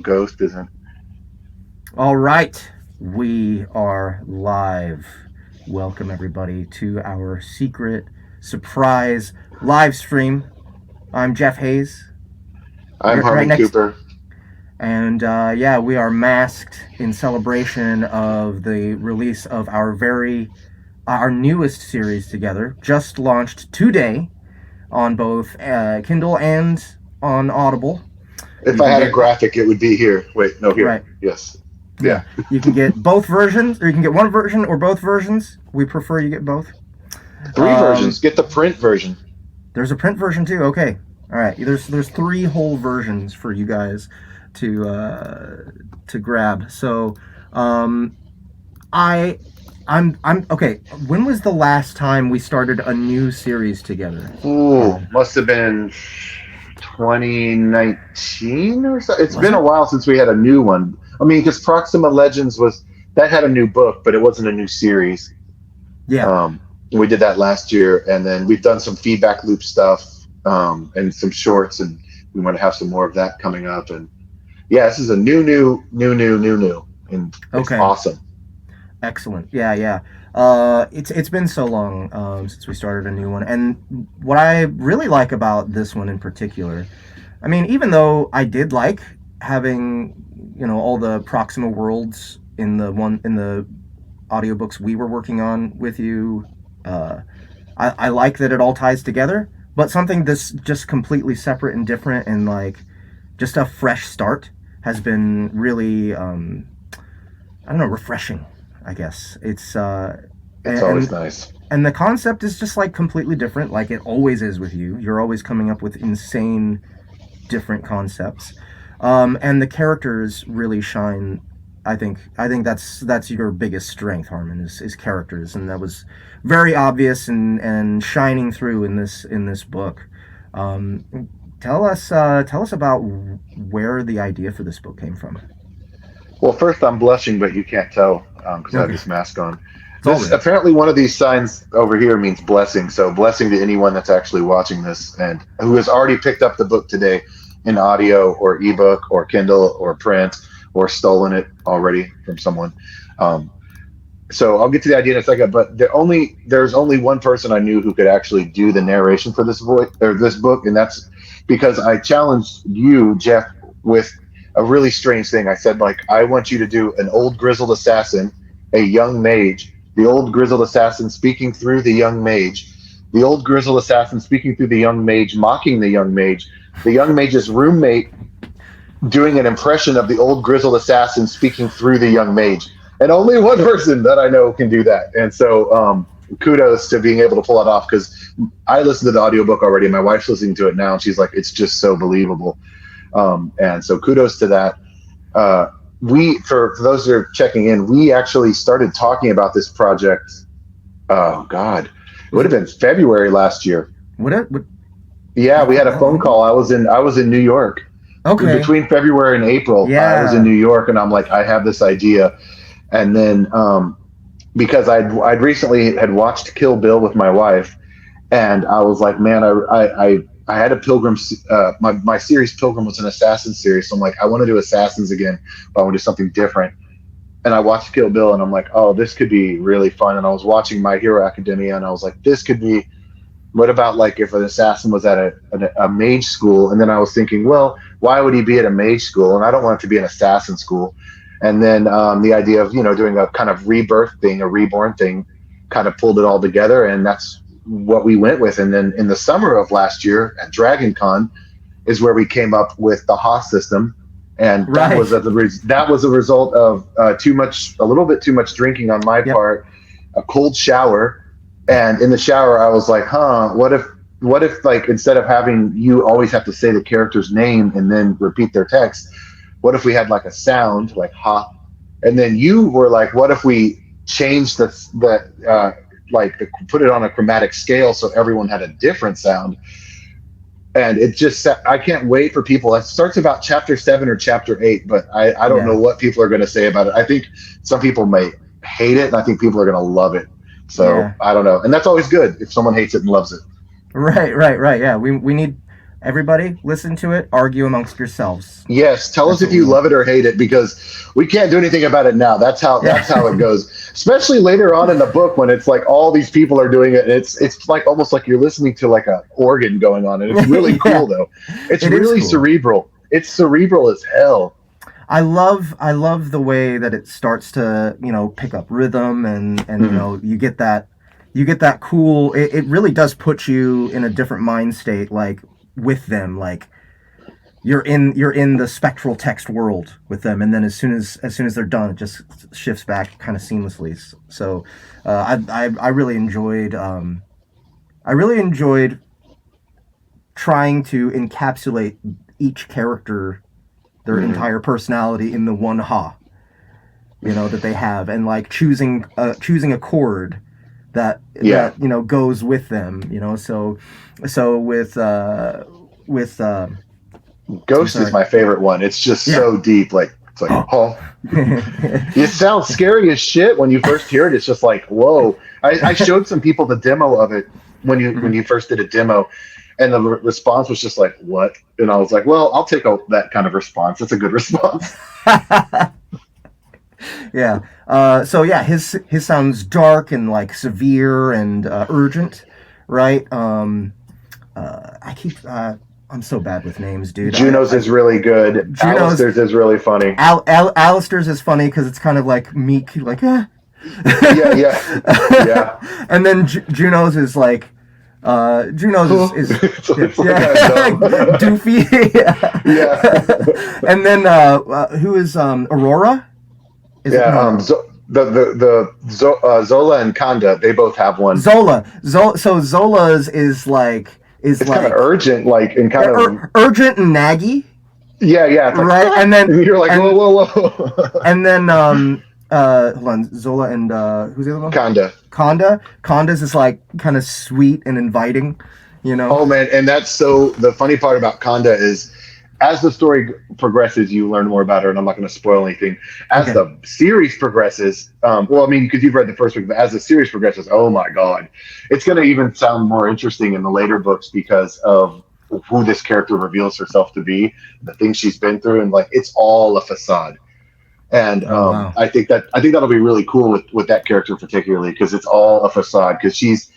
Ghost isn't. All right, we are live. Welcome everybody to our secret surprise live stream. I'm Jeff Hayes. I'm Right Harmon next, Cooper. and yeah, we are masked in celebration of the release of our newest series together, just launched today on both Kindle and on Audible. If You I can had a get graphic, it would be here. Wait, no, here. right. Yes. Yeah, Yeah. you can get both versions, or you can get one version or both versions. We prefer you get both. Three versions. Get the print version. There's a print version too. Okay, all right. There's three whole versions for you guys to grab. So, um, I I'm okay. When was the last time we started a new series together? Ooh, must have been 2019 or so. It's Was been a it? while since we had a new one. I mean, because Proxima Legends that had a new book, but it wasn't a new series. Yeah. Um, we did that last year, and then we've done some feedback loop stuff and some shorts, and we want to have some more of that coming up. And yeah, this is a new, and it's Okay. awesome. Excellent. Yeah, yeah. It's been so long since we started a new one, and what I really like about this one in particular, I mean, even though I did like having all the Proxima worlds in the audiobooks we were working on with you, uh, I like that it all ties together. But something that's just completely separate and different, and like just a fresh start, has been really I don't know, refreshing. I guess It's always and nice. and the concept is just like completely different, like it always is with you. You're always coming up with insane different concepts, and the characters really shine. I think that's your biggest strength, Harmon, is characters, and that was very obvious and shining through in this book. Um, tell us about where the idea for this book came from. Well, first I'm blushing, but you can't tell because I have Okay, this mask on. it's all This good. apparently one of these signs over here means blessing. So blessing to anyone that's actually watching this and who has already picked up the book today in audio or ebook or Kindle or print or stolen it already from someone. Um, so I'll get to the idea in a second. But there's only one person I knew who could actually do the narration for this voice or this book, and that's because I challenged you, Jeff, with a really strange thing. I said, like, I want you to do an old grizzled assassin, a young mage, the old grizzled assassin speaking through the young mage, the old grizzled assassin speaking through the young mage, mocking the young mage's roommate doing an impression of the old grizzled assassin speaking through the young mage. And only one person that I know can do that. And so kudos to being able to pull it off because I listened to the audiobook already. My wife's listening to it now, and she's like, it's just so believable. And so kudos to that. For those that are checking in, we actually started talking about this project. Oh God, it Was would have it been February last year. what Yeah, we had a how phone long? call. I was in New York Okay. between February and April. I was in Yeah. New York, and I'm like, I have this idea, and then because I'd recently had watched Kill Bill with my wife, and I was like, man, I had a Pilgrim. My series Pilgrim was an assassin series, so I'm like, I want to do assassins again, but I want to do something different. And I watched Kill Bill, and I'm like, oh, this could be really fun. And I was watching My Hero Academia, and I was like, this could be. What about like if an assassin was at a mage school? And then I was thinking, well, why would he be at a mage school? And I don't want it to be an assassin school. And then the idea of doing a kind of rebirth thing, a reborn thing, kind of pulled it all together, and that's what we went with. And then in the summer of last year at Dragon Con is where we came up with the Haas system, and Right. that was a result of a little bit too much drinking on my Yep. part, a cold shower, and in the shower I was like, huh, what if like instead of having you always have to say the character's name and then repeat their text, what if we had like a sound like ha, and then you were like, what if we changed put it on a chromatic scale so everyone had a different sound. And it just, I can't wait for people. It starts about chapter 7 or chapter 8, but I don't know Yeah. what people are going to say about it. I think some people may hate it, and I think people are going to love it. So Yeah. I don't know. And that's always good if someone hates it and loves it. Right. Right. Right. Yeah. We need Everybody, listen to it. Argue amongst yourselves. Yes, tell us That's if what we you want. love it or hate it because we can't do anything about it now. That's how it Yeah. goes. Especially later on in the book when it's like all these people are doing it. And it's like almost like you're listening to like a organ going on, and it's really Yeah. cool though. It's It is really cool. cerebral. It's cerebral as hell. I love the way that it starts to, pick up rhythm, and Mhm. you get that cool, it really does put you in a different mind state, like with them, like you're in the spectral text world with them, and then as soon as they're done, it just shifts back kind of seamlessly. So I really enjoyed trying to encapsulate each character, their Mhm. entire personality in the one ha, that they have, and like choosing a chord Yeah. that goes with them. So with I'm Ghost is sorry. my favorite one. It's just Yeah. so deep. Like it's like, oh, it sounds scary as shit when you first hear it. It's just like, whoa. I showed some people the demo of it when Mhm. you first did a demo, and the response was just like, what? And I was like, well, I'll take that kind of response. It's a good response. Yeah. So yeah, his sounds dark and like severe and urgent, right? I keep. I'm so bad with names, dude. Juno's is really good. Juno's Alistair's is really funny. Alistair's is funny because it's kind of like meek, like Yeah, yeah, yeah. and then Juno's is like. Juno's is So yeah, it's like kind of yeah dumb. doofy. Yeah, And then who is Aurora? Is it yeah. no? Zola and Kanda, they both have one. So Zola's is It's kind of like urgent, like and kind of urgent and naggy, yeah, yeah. It's like right? ah! And you're like whoa, And whoa, whoa. and then hold on, Zola and who's the other one? Kanda. Conda's is like kind of sweet and inviting, you know. Oh man, and that's so. The funny part about Kanda is, as the story progresses, you learn more about her, and I'm not going to spoil anything. As Okay. the series progresses, well, I mean, because you've read the first book, but as the series progresses, oh my god, it's going to even sound more interesting in the later books because of who this character reveals herself to be, the things she's been through, and like it's all a facade. And Oh wow. I think that'll be really cool with that character particularly because it's all a facade because she's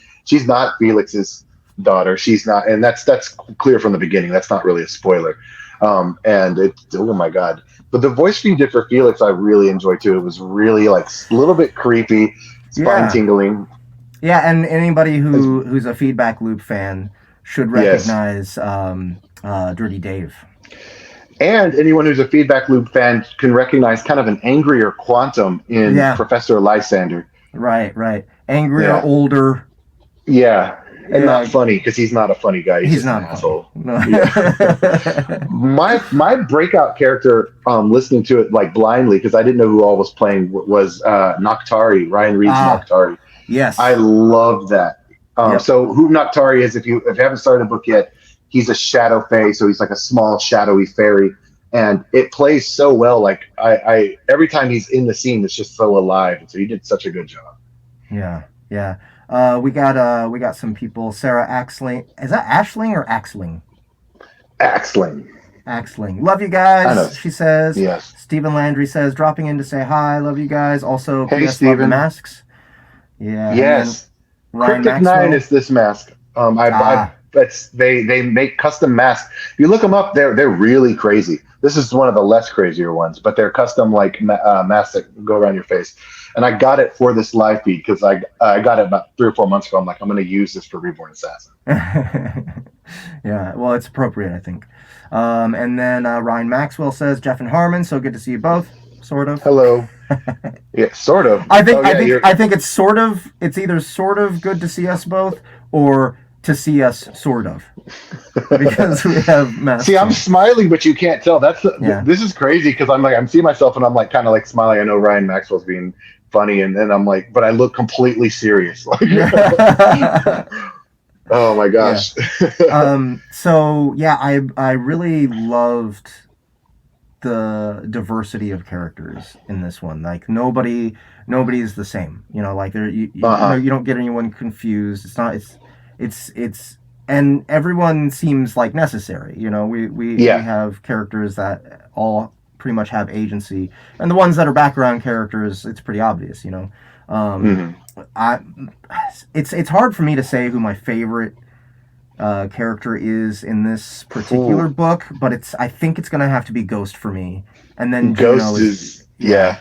not Felix's daughter. She's not, and that's clear from the beginning. That's not really a spoiler. And it, oh my god! But the voice she did for Felix, I really enjoyed too. It was really like a little bit creepy, spine Yeah. tingling. Yeah, and anybody As, who's a Feedback Loop fan should yes, recognize Dirty Dave. and anyone who's a Feedback Loop fan can recognize kind of an angrier Quantum in Yeah, Professor Lysander. right. Angrier, Yeah, older. yeah, and not Yeah, funny because he's not a funny guy. He's he's just an not funny. asshole. No. Yeah. My breakout character, listening to it like blindly because I didn't know who all was playing was Noctari, Ryan Reed's Ah, Noctari. I yes. love that. Yep. So who Noctari is, if you haven't started the book yet, he's a shadow fae, so he's like a small shadowy fairy, and it plays so well. Like I every time he's in the scene, it's just so alive. And so he did such a good job. Yeah. We got some people. Sarah Axling. Is that Ashling or Axling? Axling, Axling. Love you I know. guys, she says. Yes. Stephen Landry says, dropping in to say hi. Love you guys. Also, Hey, P.S. Love the Steven. masks. Yeah, and then Yes. Ryan Cryptic Nine Maxwell. is this mask. I Ah, that's they make custom masks. If you look them up, they're really crazy. This is one of the less crazier ones, but they're custom like masks that go around your face. And I got it for this live feed because I got it about 3 or 4 months ago. I'm like, I'm going to use this for Reborn Assassin. yeah. Well, it's appropriate, I think. And then Ryan Maxwell says, Jeff and Harmon. So good to see you both. Sort of. Hello. Yeah, sort of. I think Oh I yeah, think you're. I think it's either sort of good to see us both or to see us sort of because we have See, masks I'm on. smiling, but you can't tell. Yeah. This is crazy because I'm seeing myself and I'm like kind of like smiling. I know Ryan Maxwell's being funny, and then I'm like, but I look completely serious. Like, oh my Yeah. gosh. So yeah, I really loved the diversity of characters in this one. Like nobody is the same. Like there you Uh-huh. you don't get anyone confused. It's not it's and everyone seems like necessary. We Yeah. have characters that all pretty much have agency, and the ones that are background characters, it's pretty obvious. Um, Hmm. I it's hard for me to say who my favorite character is in this particular Ooh, book, but I think it's gonna have to be Ghost for me, and then Juno Ghost is, is, yeah, yeah.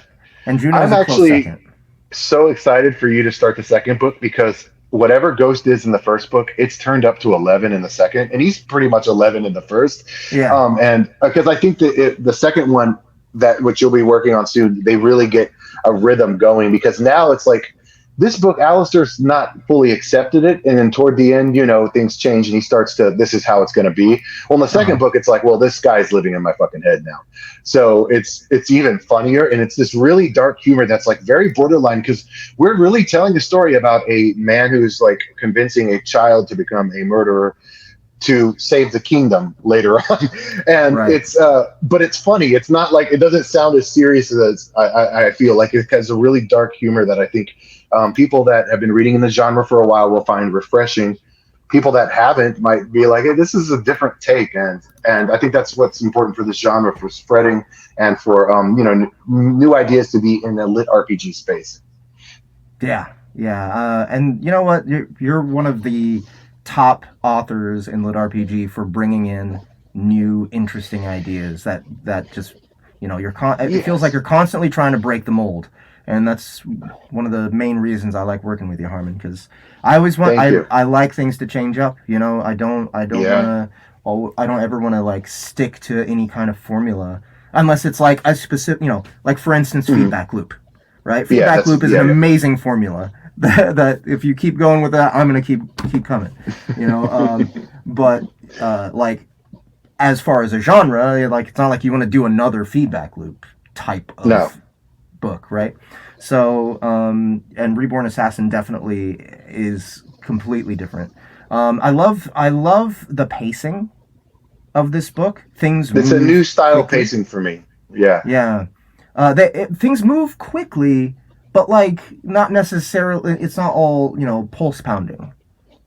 and Juno is I'm a close second. actually so excited for you to start the second book because whatever Ghost is in the first book, it's turned up to 11 in the second, and he's pretty much 11 in the first. Yeah. And because I think that the second one, that which you'll be working on soon, they really get a rhythm going because now it's like this book, Alistair's not fully accepted it, and then toward the end, things change, and he starts to, this is how it's going to be. Well, in the Uh huh. second book, it's like, well, this guy's living in my fucking head now, so it's even funnier, and it's this really dark humor that's like very borderline because we're really telling a story about a man who's like convincing a child to become a murderer to save the kingdom later on. And Right. but it's funny. It's not like, it doesn't sound as serious as I feel like. It has a really dark humor that I think people that have been reading in the genre for a while will find refreshing. People that haven't might be like, hey, this is a different take. And I think that's what's important for this genre, for spreading and for, new ideas to be in the lit RPG space. Yeah. Yeah. And you know what? You're one of the top authors in lit RPG for bringing in new, interesting ideas that just it feels like Yes. you're constantly trying to break the mold, and that's one of the main reasons I like working with you, Harmon, because I always want Thank you. I like things to change up. I don't want Yeah. to. I don't ever want to like stick to any kind of formula unless it's like a specific, like for instance, Mhm. feedback loop, right? Yeah. Feedback That's, loop is an yeah. Yeah. amazing formula that if you keep going with that, I'm gonna keep coming, you know. But like as far as a genre, like it's not like you want to do another feedback loop type No. of book, right? So and Reborn Assassin definitely is completely different. I love the pacing of this book. Things It's a new move style quickly. pacing for me. Yeah. Yeah, things move quickly, but like not necessarily. It's not all pulse pounding.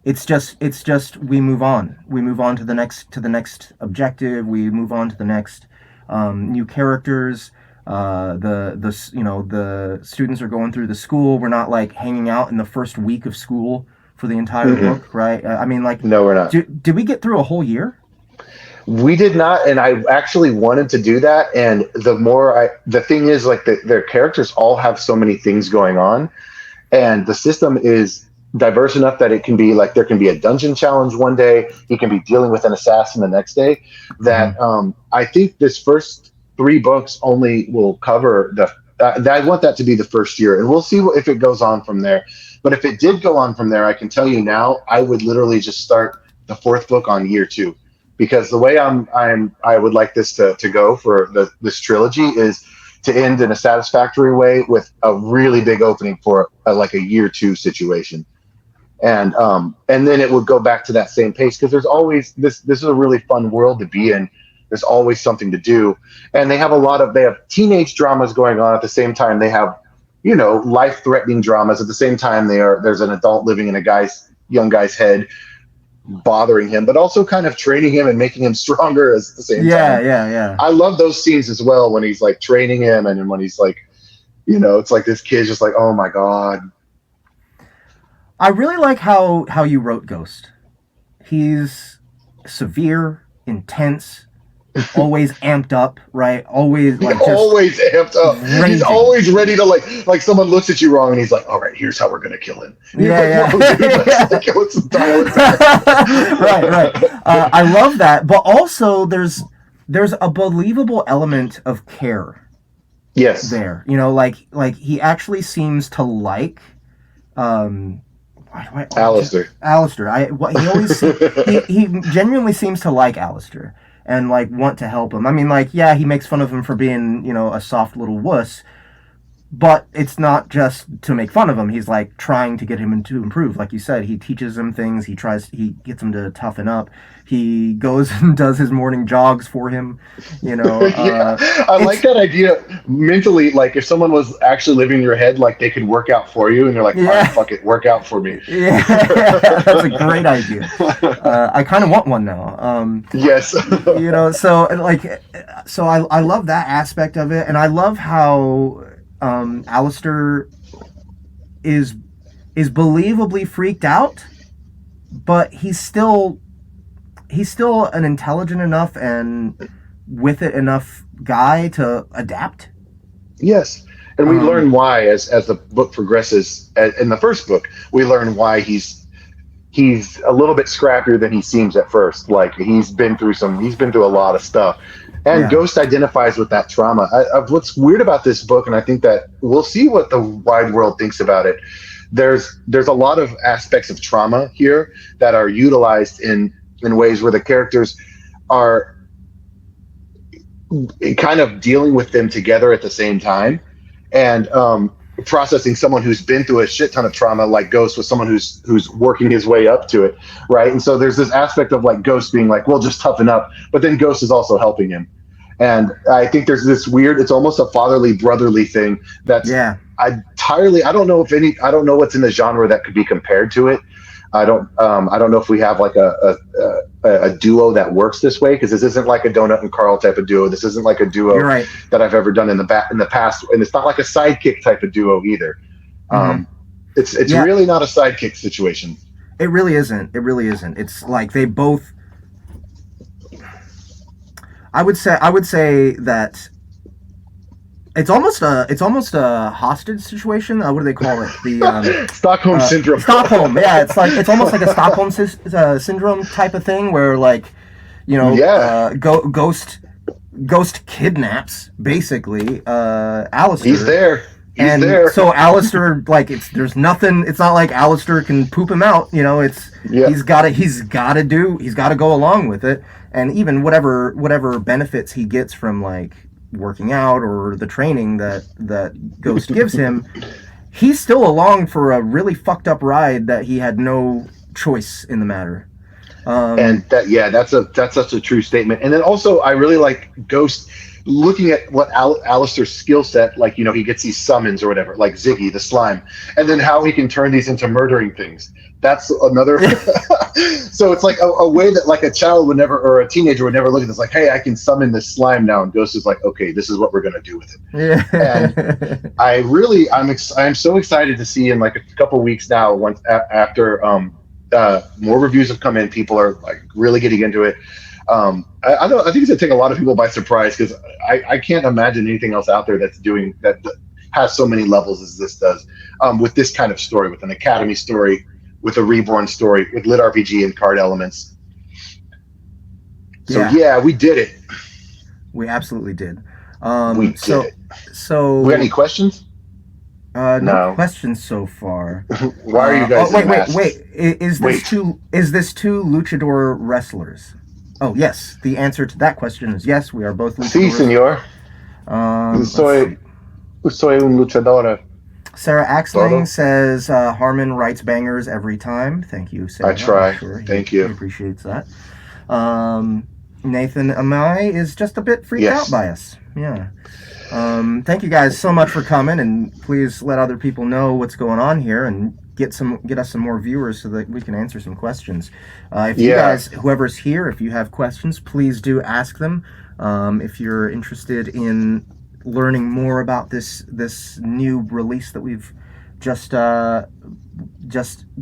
It's just we move on. We move on to the next objective. We move on to the next new characters. The students are going through the school. We're not like hanging out in the first week of school for the entire Mm-mm. book, right? I mean, like, No, we're not. did we get through a whole year? We did not, and I actually wanted to do that. And the thing is, like, their characters all have so many things going on, and the system is diverse enough that it can be like there can be a dungeon challenge one day, you can be dealing with an assassin the next day. Mm-hmm. That I think this first three books only will cover the. I want that to be the first year, and we'll see if it goes on from there. But if it did go on from there, I can tell you now, I would literally just start the fourth book on year two, because the way I would like this to go for this trilogy is to end in a satisfactory way with a really big opening for like a year two situation, and then it would go back to that same pace because there's always this is a really fun world to be in. There's always something to do, and they have teenage dramas going on at the same time. They have life threatening dramas at the same time. There's an adult living in a young guy's head, bothering him, but also kind of training him and making him stronger at the same Yeah, time. yeah, yeah. I love those scenes as well when he's like training him, and then when he's like, it's like this kid's just like, oh my god. I really like how you wrote Ghost. He's severe, intense, always amped up, right? Always He's like just always amped up. He's raging. always ready to like someone looks at you wrong and he's like, all right, here's how we're gonna kill him. And you're Yeah, like, whoa, dude, let's yeah. like, let's dial it back. Right, right. I love that, but also there's a believable element of care Yes, there. Like he actually seems to like um why do I just Alistair. Alistair. He always he genuinely seems to like Alistair and like want to help him. I mean, like, yeah, he makes fun of him for being, a soft little wuss, but it's not just to make fun of him. He's like trying to get him to improve. Like you said, he teaches him things. He gets him to toughen up. He goes and does his morning jogs for him. You know, Yeah, I like it's that idea mentally. Like if someone was actually living in your head, like they could work out for you, and you're like, fine, yeah, fuck it, work out for me. yeah, that's a great idea. I kind of want one now. Yes. You know, so I love that aspect of it, and I love how Alistair is believably freaked out, but he's still an intelligent enough and with it enough guy to adapt. Yes. And we Um, learn why as the book progresses. In the first book, we learn why he's a little bit scrappier than he seems at first. Like he's been through a lot of stuff. And yeah, Ghost identifies with that trauma. What's weird about this book, and I think that we'll see what the wide world thinks about it. There's a lot of aspects of trauma here that are utilized in ways where the characters are kind of dealing with them together at the same time, and processing someone who's been through a shit ton of trauma like Ghost with someone who's working his way up to it, right? And so there's this aspect of like Ghost being like, well, just toughen up, but then Ghost is also helping him. And I think there's this weird, it's almost a fatherly brotherly thing that's yeah, I don't know if I don't know what's in the genre that could be compared to it. I don't know if we have like a duo that works this way, because this isn't like a Donut and Carl type of duo. This isn't like a duo you're right. that I've ever done in the past, and it's not like a sidekick type of duo either. Hmm. Um, it's Yeah, really not a sidekick situation. it really isn't. It really isn't. It's like they both. I would say that it's almost a hostage situation. What do they call it? The Stockholm syndrome. Stockholm. Yeah, it's almost like a Stockholm syndrome type of thing where like Yeah, Ghost kidnaps basically he's Alistair. there. He's And there. so Alistair, like, there's nothing. It's not like Alistair can poop him out. It's Yeah. he's gotta go along with it. And even whatever benefits he gets from like working out or the training that Ghost gives him, he's still along for a really fucked up ride that he had no choice in the matter. And that, yeah, that's such a true statement. And then also I really like Ghost looking at what Alistair's skill set, like, he gets these summons or whatever, like Ziggy the slime, and then how he can turn these into murdering things. That's another. So it's like a way that like a child would never, or a teenager would never look at this, like, hey, I can summon this slime now, and Ghost is like, okay, this is what we're gonna do with it. And Yeah. I'm so excited to see in like a couple weeks now, once after more reviews have come in, people are like really getting into it. I don't. I think it's gonna take a lot of people by surprise, because I can't imagine anything else out there that's doing that has so many levels as this does, with this kind of story, with an academy story, with a reborn story, with lit RPG and card elements. So Yeah, yeah, we did it. we absolutely did. We did So it. so We got any questions? no No. questions so far. Why are you guys? Oh, wait, in wait, masks? wait. Is this Wait. two luchador wrestlers? Oh, yes. The answer to that question is yes. We are both Sí, luchadors. señor. Let's see. Soy un luchador. Sarah Axling Todo. says Harmon writes bangers every time. Thank you, Sarah. I try. I'm sure Thank he you. appreciates that. Nathan Amai is just a bit freaked Yes. out by us. Yeah. Thank you guys so much for coming, and please let other people know what's going on here and get us some more viewers so that we can answer some questions. If you Yeah. guys, whoever's here, if you have questions, please do ask them. If you're interested in learning more about this new release that we've just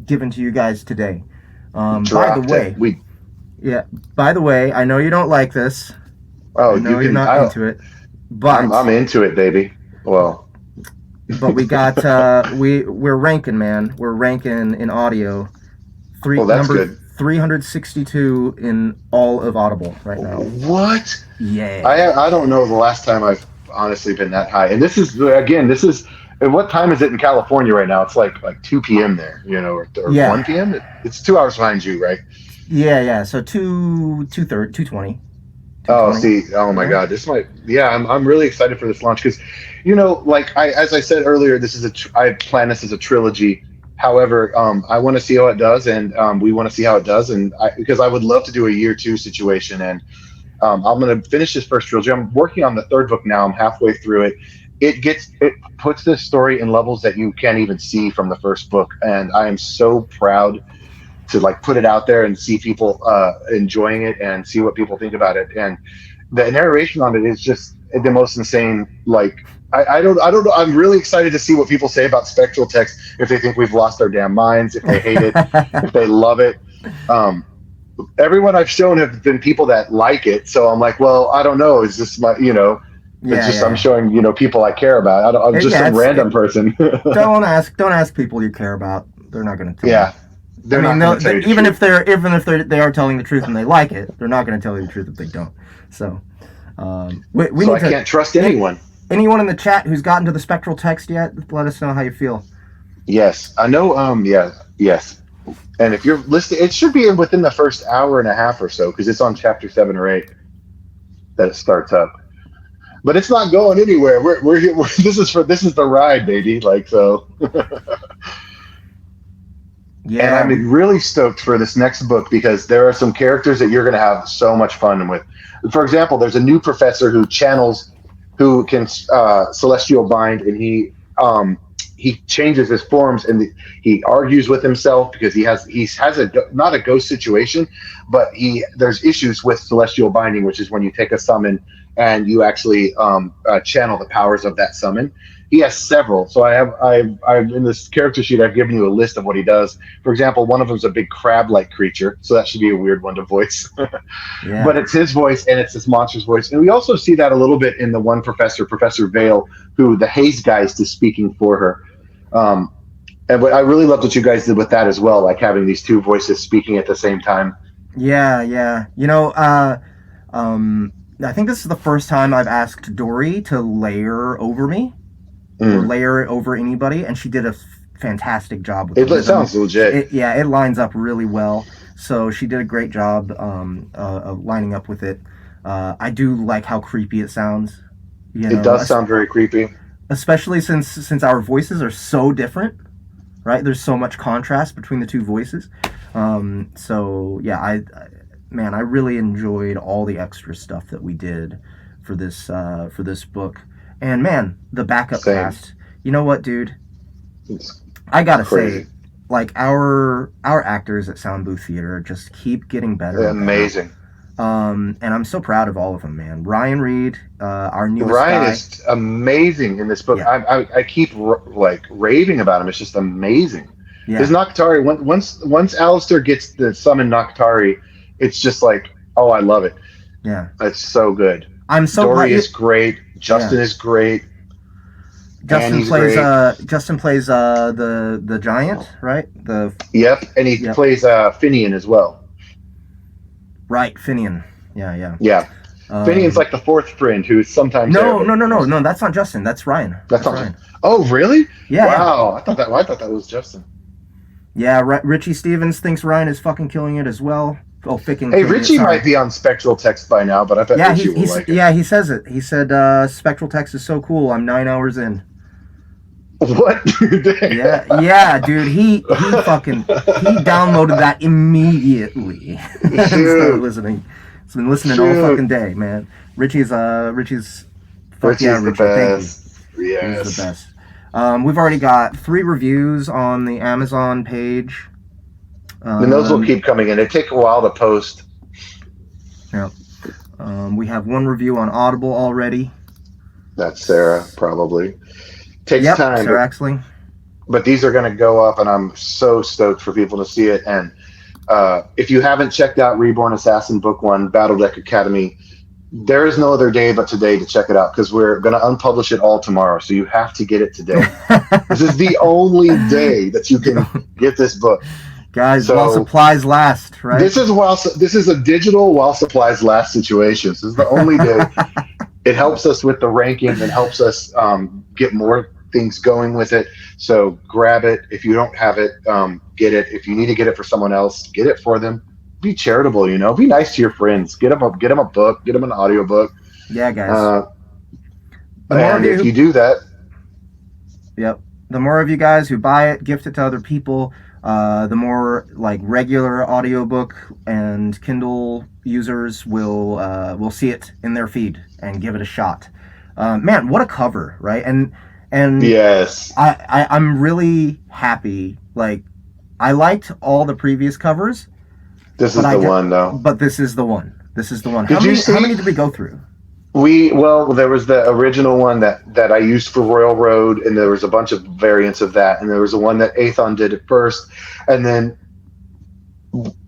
given to you guys today. By the Dropped way, it. We. yeah. By the way, I know you don't like this. Oh, I know you you're can. not into it, but I'm into it, baby. Well, we got we're ranking, man. We're ranking in audio. that's Number good. 362 in all of Audible right now. What? Yeah. I don't know the last time I've honestly been that high. And this is and what time is it in California right now? It's like 2 p.m. there, or Yeah. 1 p.m. It's 2 hours behind you, right? Yeah. So 220. Oh, 220. see, oh my Yeah. God, this might, yeah, I'm really excited for this launch because, like as I said earlier, this is I plan this as a trilogy. However, I want to see how it does, and we want to see how it does, and because I would love to do a year two situation, and I'm going to finish this first trilogy. I'm working on the third book now. I'm halfway through it. It puts this story in levels that you can't even see from the first book, and I am so proud to like put it out there and see people enjoying it and see what people think about it. And the narration on it is just the most insane. Like I don't know. I'm really excited to see what people say about spectral text. If they think we've lost our damn minds, if they hate it, if they love it. Um, Everyone I've shown have been people that like it. So I'm like, well, I don't know. Is this my, it's Yeah, just I'm yeah. showing people I care about. I'm just Yeah, some random person. don't ask people you care about. They're not going to tell you. Yeah, I they're mean, not going to tell you the even if truth. they are telling the truth and they like it, they're not going to tell you the truth if they don't. So, we So need I to. can't trust Hey, anyone. anyone in the chat who's gotten to the spectral text yet? Let us know how you feel. Yes, I know. Yeah, yes. And if you're listening, it should be within the first hour and a half or so because it's on chapter 7 or 8 that it starts up. But it's not going anywhere. We're here. This is the ride, baby. Like so. And Yeah, I'm really stoked for this next book because there are some characters that you're going to have so much fun with. For example, there's a new professor who can celestial bind, and he changes his forms and he argues with himself because he has a not a ghost situation, but there's issues with celestial binding, which is when you take a summon and you actually channel the powers of that summon. He has several. So I've in this character sheet I've given you a list of what he does. For example, one of them is a big crab-like creature, so that should be a weird one to voice. yeah, But it's his voice and it's this monster's voice, and we also see that a little bit in the one professor, Professor Vale, who the Haze Geist is speaking for her. Um, and but I really loved what you guys did with that as well, like having these two voices speaking at the same time. yeah, yeah. I think this is the first time I've asked Dory to layer over me or Mm. layer it over anybody, and she did a fantastic job with the It rhythm. sounds legit. Yeah, it lines up really well. So she did a great job of lining up with it. I do like how creepy it sounds. It does sound very creepy. Especially since our voices are so different, right? There's so much contrast between the two voices. So yeah, man, I really enjoyed all the extra stuff that we did for this book. And man, the backup Same. cast. You know what, dude? It's I gotta say, crazy. like our actors at Sound Booth Theater just keep getting better and better. Amazing. And I'm so proud of all of them, man. Ryan Reed, our newest Ryan guy. is amazing in this book. Yeah, I keep like raving about him. It's just amazing. His yeah, Noctari, once Alistair gets the summon Noctari, it's just like, oh, I love it. yeah. It's so good. I'm so glad Dory you. is great. Yeah. Justin is great. Justin Annie's plays great. the giant, right? The Yep, and he Yep. plays Finian as well. Right, Finian. Yeah, yeah. Yeah, Finian's like the fourth friend who's sometimes there, No, but no, no, no, most no. That's not Justin. That's Ryan. that's That's not. Ryan. Oh, really? Yeah, yeah, Wow, I thought that was Justin. yeah. Richie Stevens thinks Ryan is fucking killing it as well. Oh, fucking Hey, killing it. Richie Sorry. might be on Spectral Text by now, but I bet Yeah, Richie will like it. yeah, he says it. He said Spectral Text is so cool. I'm 9 hours in. What? Yeah, yeah, dude. He downloaded that immediately and started listening. He's been listening all Shoot. fucking day, man. Richie's fuck Richie's yeah, the Richie. Thank you. best. He's the Yes. best. We've already got 3 reviews on the Amazon page. And those will keep coming in. They take a while to post. Yeah. We have 1 review on Audible already. That's Sarah, probably. Takes Yep, time, Sir Axley. but these are going to go up, and I'm so stoked for people to see it. And if you haven't checked out Reborn Assassin Book 1, Battledeck Academy, there is no other day but today to check it out because we're going to unpublish it all tomorrow. So you have to get it today. This is the only day that you can get this book. Guys, So- while supplies last, right? This is a digital while supplies last situation. So this is the only day. It helps us with the ranking and helps us get more things going with it. So grab it. If you don't have it, get it. If you need to get it for someone else, get it for them. be charitable, be nice to your friends. Get them a book, get them an audiobook. Yeah, guys. Uh, The more of and if you you do that, Yep. The more of you guys who buy it, gift it to other people, the more like regular audiobook and Kindle users will see it in their feed and give it a shot. Man, what a cover, right? And yes, I'm really happy. Like, I liked all the previous covers, this but is the one though. but this is the one. This is the one. Did you How see? many did we go through? There was the original one that I used for Royal Road, and there was a bunch of variants of that, and there was the one that Athon did at first, and then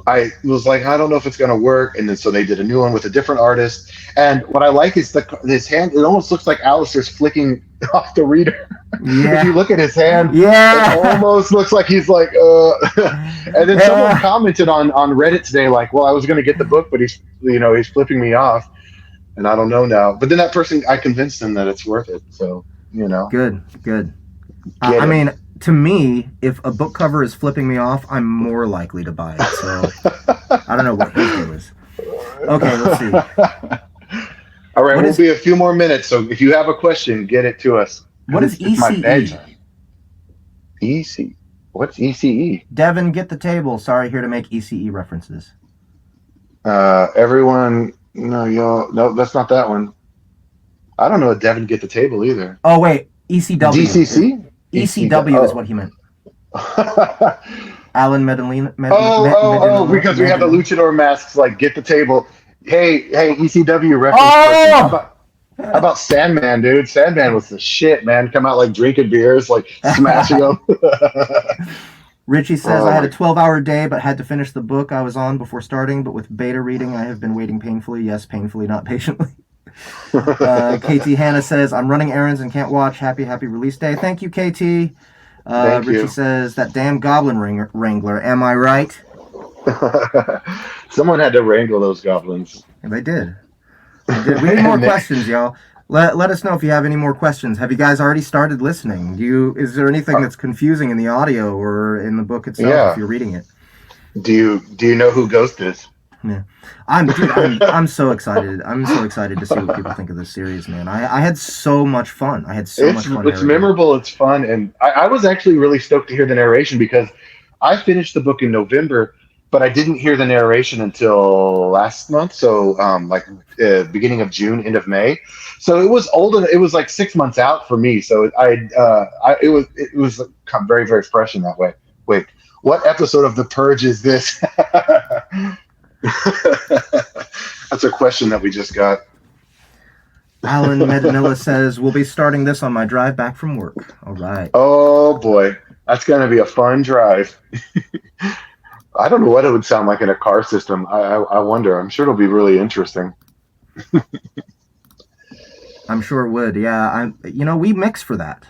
I was like, I don't know if it's going to work, and then so they did a new one with a different artist, and what I like is his hand. It almost looks like Alistair's flicking off the reader. If you Yeah. look at his hand, Yeah. it almost looks like he's like, and then someone commented on Reddit today, like, well, I was going to get the book, but he's flipping me off. And I don't know now. But then that person, I convinced him that it's worth it. So, Good. Get I it. mean, to me, if a book cover is flipping me off, I'm more likely to buy it. So I don't know what his deal is. Okay, let's see. All right, we'll be a few more minutes. So if you have a question, get it to us. What is It's my ECE? bedtime. EC. What's ECE? Devin, get the table. Sorry, here to make ECE references. Everyone, no, y'all, no, that's not that one. I don't know if Devin get the table either. Oh wait, ECW. DCC? ECW is what he meant. Alan Medellin. Because we have the luchador masks. Like, get the table. Hey, ECW reference. Oh! How about Sandman, dude? Sandman was the shit, man. Come out like drinking beers, like smashing them. Richie says, I had a 12-hour day, but had to finish the book I was on before starting. But with beta reading, I have been waiting painfully. Yes, painfully, not patiently. KT Hannah says, I'm running errands and can't watch. Happy release day. Thank you, KT. Thank Richie you. says, that damn goblin wrangler. Am I right? Someone had to wrangle those goblins. They did. We need more questions, y'all. Let us know if you have any more questions. Have you guys already started listening? Is there anything that's confusing in the audio or in the book itself if you're reading it? Do you know who Ghost is? Yeah, I'm so excited. I'm so excited to see what people think of this series, man. I had so much fun. It's memorable. It's fun, and I was actually really stoked to hear the narration because I finished the book in November, but I didn't hear the narration until last month. So, beginning of June, end of May. So it was older. It was like 6 months out for me. So it was very, very fresh in that way. Wait, what episode of The Purge is this? That's a question that we just got. Alan Medinilla says, we'll be starting this on my drive back from work. All right. Oh boy, that's going to be a fun drive. I don't know what it would sound like in a car system. I wonder. I'm sure it'll be really interesting. I'm sure it would. Yeah. We mix for that.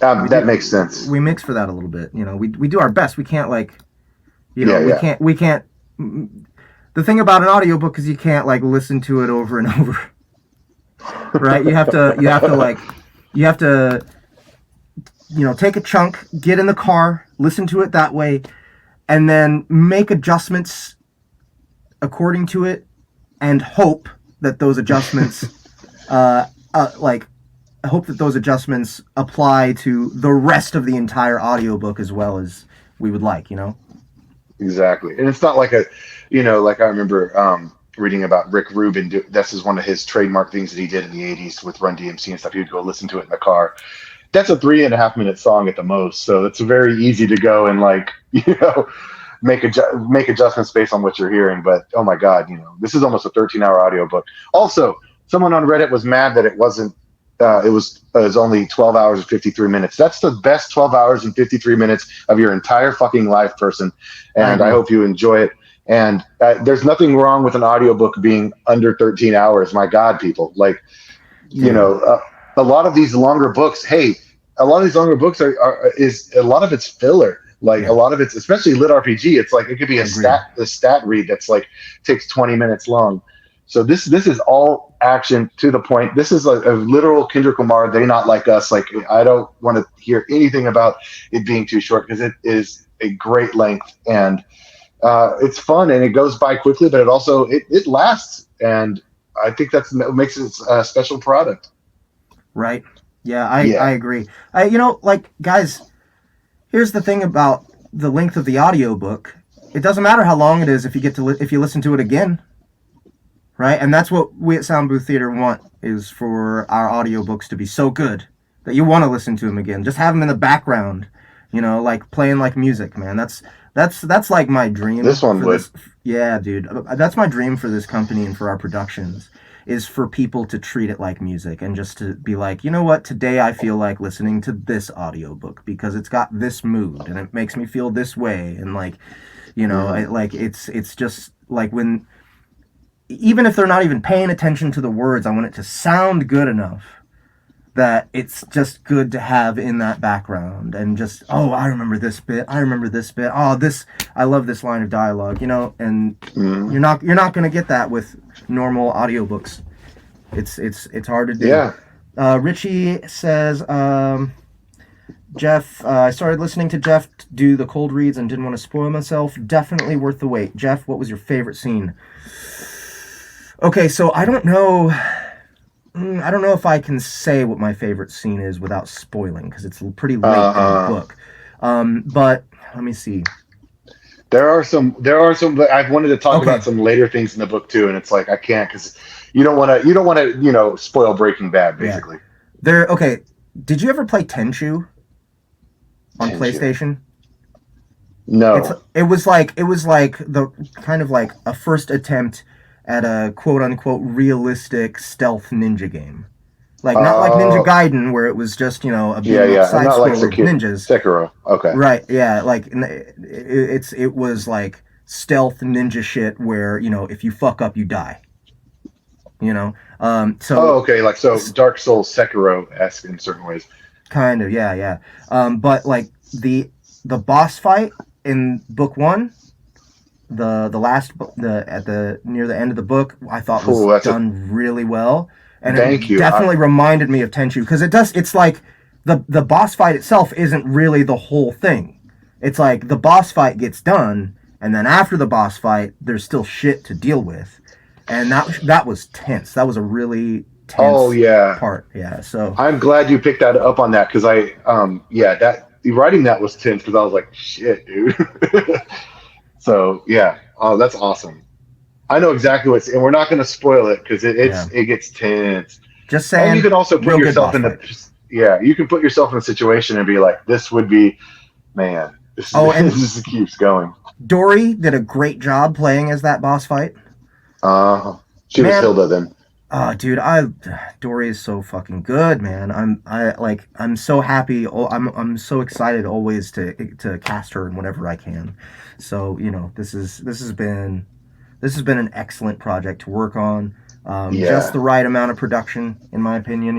That makes sense. We mix for that a little bit. We do our best. We can't we can't. The thing about an audiobook is you can't listen to it over and over. Right? You have to take a chunk, get in the car, listen to it that way, and then make adjustments according to it, and hope that those adjustments, apply to the rest of the entire audiobook as well as we would like. Exactly, and it's not like I remember reading about Rick Rubin. This is one of his trademark things that he did in the '80s with Run DMC and stuff. He would go listen to it in the car. That's a 3.5-minute song at the most, so it's very easy to go and make adjustments based on what you're hearing. But oh my God, this is almost a 13-hour audiobook. Also, someone on Reddit was mad that it wasn't. It was only 12 hours and 53 minutes. That's the best 12 hours and 53 minutes of your entire fucking life, person. And I hope you enjoy it. And there's nothing wrong with an audiobook being under 13 hours. My God, people. A lot of these longer books, a lot of it's filler. A lot of it's, especially lit RPG, it's like it could be a stat read that's takes 20 minutes long. So this is all action to the point. This is a literal Kendrick Lamar. They not like us. I don't want to hear anything about it being too short because it is a great length, and It's fun and it goes by quickly, but it lasts, and I think that's what makes it a special product. Right? Yeah, I Yeah. agree. Like guys, here's the thing about the length of the audiobook. It doesn't matter how long it is if you get to if you listen to it again, right? And that's what we at Sound Booth Theater want, is for our audiobooks to be so good that you want to listen to them again. Just have them in the background, like playing like music, man. That's like my This dream one for would. this. Yeah, dude. That's my dream for this company and for our productions, is for people to treat it like music and just to be like, you know what, today I feel like listening to this audiobook because it's got this mood and it makes me feel this way, and like, Mhm. it's just like, when, even if they're not even paying attention to the words, I want it to sound good enough that it's just good to have in that background, and just, oh, I remember this bit, I remember this bit, oh, this, I love this line of dialogue, and Mhm. you're not going to get that with normal audiobooks. It's hard to do. Yeah. Richie says, Jeff, I started listening to Jeff do the cold reads and didn't want to spoil myself. Definitely worth the wait. Jeff, what was your favorite scene? Okay, so I don't know. I don't know if I can say what my favorite scene is without spoiling, because it's pretty late in the Uh, book. But let me see. there are some I've wanted to talk about Okay, some later things in the book too, and it's like I can't because you don't want to spoil Breaking Bad yeah. basically. Okay, did you ever play Tenchu on Tenchu. PlayStation? It's No. it was like the kind of like a first attempt at a quote unquote realistic stealth ninja game. Like, not like Ninja Uh, Gaiden, where it was just, a beat yeah, 'em up yeah. side Not like scroller with ninjas. Sekiro. Okay. Right, yeah, like, it was like stealth ninja shit where, if you fuck up, you die. You know, Oh, so okay. Like so, Dark Souls Sekiro esque in certain ways. kind of, yeah, yeah. But like the boss fight in book one, the last the at the near the end of the book, I thought was Cool. That's a done really well, and thank it you. definitely reminded me of Tenchu, because it's like the boss fight itself isn't really the whole thing. It's like the boss fight gets done, and then after the boss fight, there's still shit to deal with, and that was tense. That was a really Oh tense yeah. part. Yeah. So I'm glad you picked that up on that because yeah, that writing that was tense because I was like shit, dude. So yeah. Oh, that's awesome. I know exactly and we're not going to spoil it because yeah, it gets tense. just And you saying, can also put real good yourself boss in the fight. yeah, you can put yourself in a situation and be like, this would be, man, this Oh, this and just keeps going. Dory did a great job playing as that boss fight. Uh, she was Man, Hilda then. oh, dude, Dory is so fucking good, man. I'm so happy. I'm so excited always to cast her in whenever I can. So, this has been an excellent project to work on. Just Yeah. the right amount of production, in my opinion.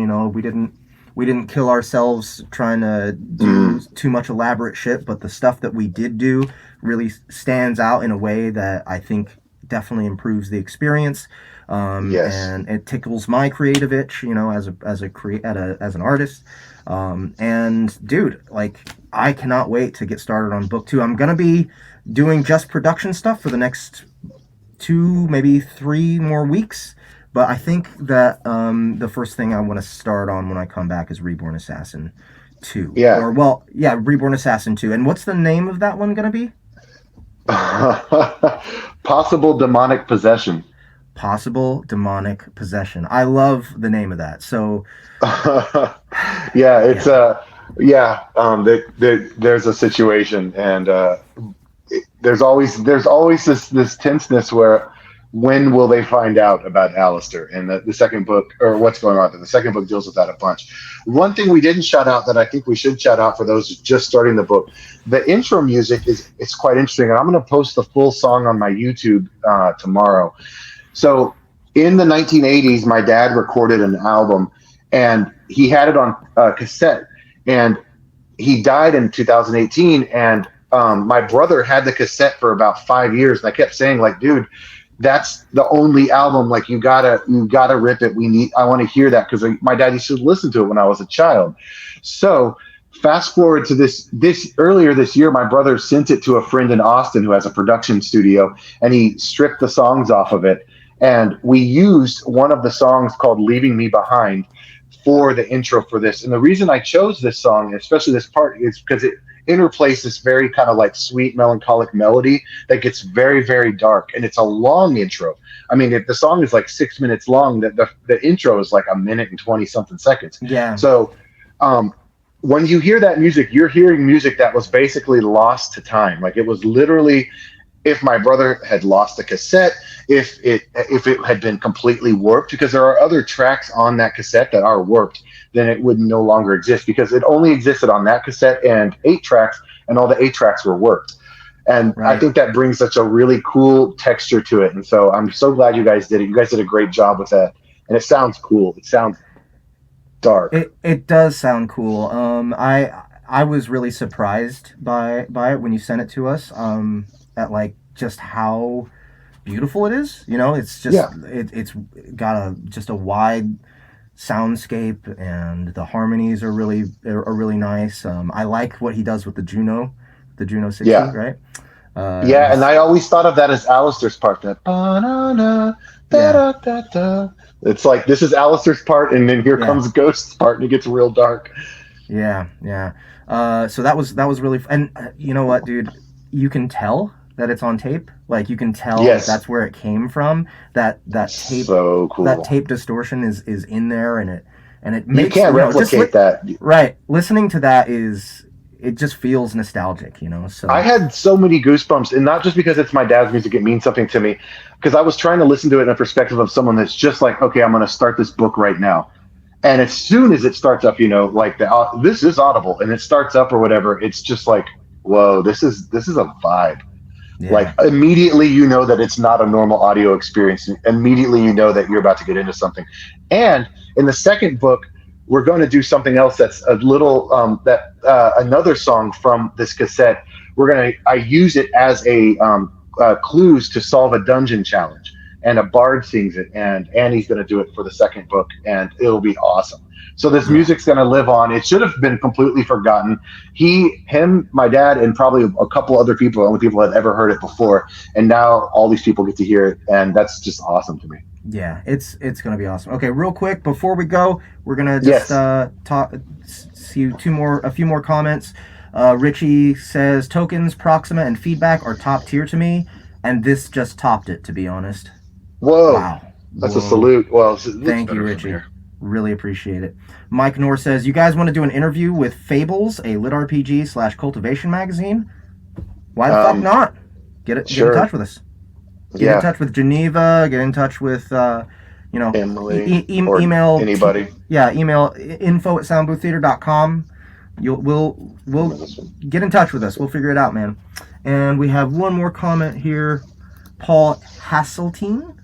We didn't kill ourselves trying to do Mm, too much elaborate shit, but the stuff that we did do really stands out in a way that I think definitely improves the experience. yes. And it tickles my creative itch, as an artist. And dude, like, I cannot wait to get started on book two. I'm gonna be doing just production stuff for the next 2, maybe 3 more weeks. But I think that the first thing I want to start on when I come back is Reborn Assassin 2. Yeah. Or, well, yeah, Reborn Assassin 2. And what's the name of that one going to be? Possible demonic possession. Possible Demonic Possession. I love the name of that. So, Yeah, it's yeah. yeah. There's a situation, and there's always this tenseness where when will they find out about Alistair? And the second book, or what's going on there. The second book deals with that a bunch. One thing we didn't shout out that I think we should shout out for those just starting the book, the intro music is it's quite interesting, and I'm going to post the full song on my YouTube tomorrow. So in the 1980s, my dad recorded an album, and he had it on cassette, and he died in 2018, and my brother had the cassette for about 5 years, and I kept saying like, dude, that's the only album, like you gotta rip it. I want to hear that because my dad used to listen to it when I was a child. So Fast forward to this earlier this year, my brother sent it to a friend in Austin who has a production studio, and he stripped the songs off of it. And we used one of the songs called "Leaving Me Behind" for the intro for this. And the reason I chose this song, especially this part, is because it interplays this very kind of like sweet, melancholic melody that gets very, very dark. And it's a long intro. I mean, if the song is like 6 minutes long, the intro is like a minute and 20 something seconds. Yeah. So, when you hear that music, you're hearing music that was basically lost to time. Like it was literally, if my brother had lost a cassette, if it had been completely warped, because there are other tracks on that cassette that are warped, then it would no longer exist, because it only existed on that cassette and 8 tracks, and all the 8 tracks were warped. And right. I think that brings such a really cool texture to it. And so I'm so glad you guys did it. You guys did a great job with that. And it sounds cool. It sounds dark. It does sound cool. I was really surprised by it when you sent it to us. At like just how beautiful it is. You know, it's just it's got just a wide soundscape, and the harmonies are really nice. I like what he does with the Juno 60, right? And I always thought of that as Alistair's part. That ba-na-na, da-da-da-da. It's like, this is Alistair's part, and then here comes Ghost's part, and it gets real dark. Yeah. So that was really and you know what, dude? You can tell that it's on tape. Like, you can tell that's where it came from. That tape, so cool. That tape distortion is in there, and it makes, you can't replicate that. Right. Listening to that it just feels nostalgic, you know. So I had so many goosebumps, and not just because it's my dad's music, it means something to me. Because I was trying to listen to it in a perspective of someone that's just like, okay, I'm going to start this book right now. And as soon as it starts up, you know, like this is Audible, and it starts up or whatever, it's just like, whoa, this is a vibe. Yeah. Like, immediately you know that it's not a normal audio experience. Immediately you know that you're about to get into something. And in the second book, we're going to do something else that's a little another song from this cassette. I use it as a clues to solve a dungeon challenge, and a bard sings it, and Annie's going to do it for the second book, and it'll be awesome. So this music's going to live on. It should have been completely forgotten. Him, my dad, and probably a couple other people, only people had ever heard it before, and now all these people get to hear it, and that's just awesome to me. Yeah, it's going to be awesome. Okay, real quick before we go, we're going to just see a few more comments. Richie says, tokens, Proxima, and feedback are top tier to me, and this just topped it, to be honest. Whoa. Wow. That's a salute. Well, thank you, Richie. Really appreciate it. Mike Knorr says, you guys want to do an interview with Fables, a lit RPG / cultivation magazine? Why the fuck not? Get in touch with us. Get in touch with Geneva. Get in touch with, Emily, email anybody. Email info@soundbooththeater.com. We'll get in touch with us. We'll figure it out, man. And we have one more comment here. Paul Hasseltine,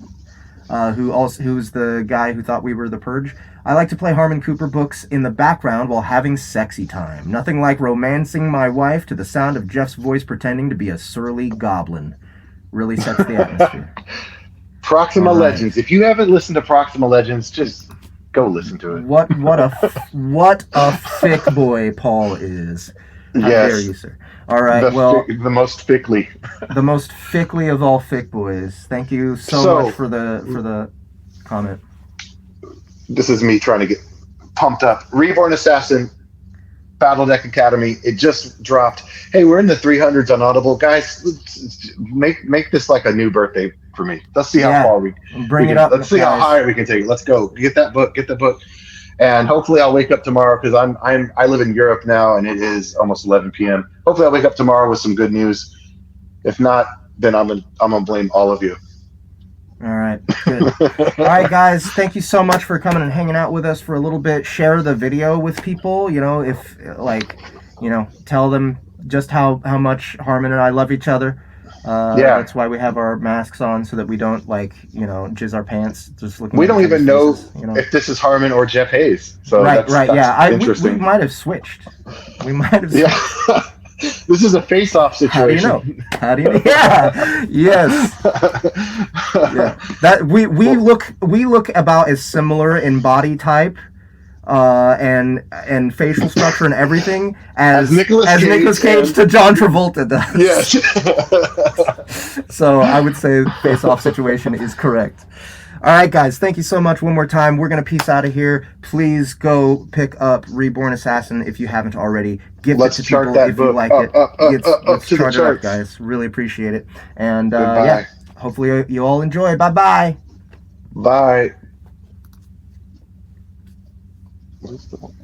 who's the guy who thought we were the Purge. I like to play Harmon Cooper books in the background while having sexy time. Nothing like romancing my wife to the sound of Jeff's voice pretending to be a surly goblin. Really sets the atmosphere. Proxima Legends. If you haven't listened to Proxima Legends, just go listen to it. What a thick boy Paul is. How dare you, sir? All right, the most thickly. The most thickly of all thick boys. Thank you so much for the comment. This is me trying to get pumped up. Reborn Assassin, Battledeck Academy. It just dropped. Hey, we're in the 300s on Audible, guys. Let's make this like a new birthday for me. Let's see how far we bring it up. Let's see how high we can take it. Let's go. Get the book. And hopefully I'll wake up tomorrow, because I live in Europe now, and it is almost 11 p.m. Hopefully I'll wake up tomorrow with some good news. If not, then I'm gonna blame all of you. All right, good. All right, guys, thank you so much for coming and hanging out with us for a little bit. Share the video with people, tell them just how much Harmon and I love each other. That's why we have our masks on, so that we don't jizz our pants just looking. We don't even know if this is Harmon or Jeff Hayes. So that's interesting. We might have switched. Yeah. This is a face-off situation. How do you know? Yeah. Yes. Yeah. That we look about as similar in body type and facial structure and everything As as Nicolas Cage to John Travolta does. Yes. So I would say face-off situation is correct. All right, guys, thank you so much one more time. We're going to peace out of here. Please go pick up Reborn Assassin if you haven't already. Gift Let's it to chart people that if book you like up, it. up Let's to the chart it up, charts. guys. Really appreciate it. And Goodbye. yeah, hopefully you all enjoy. Bye-bye. Bye. What is the one?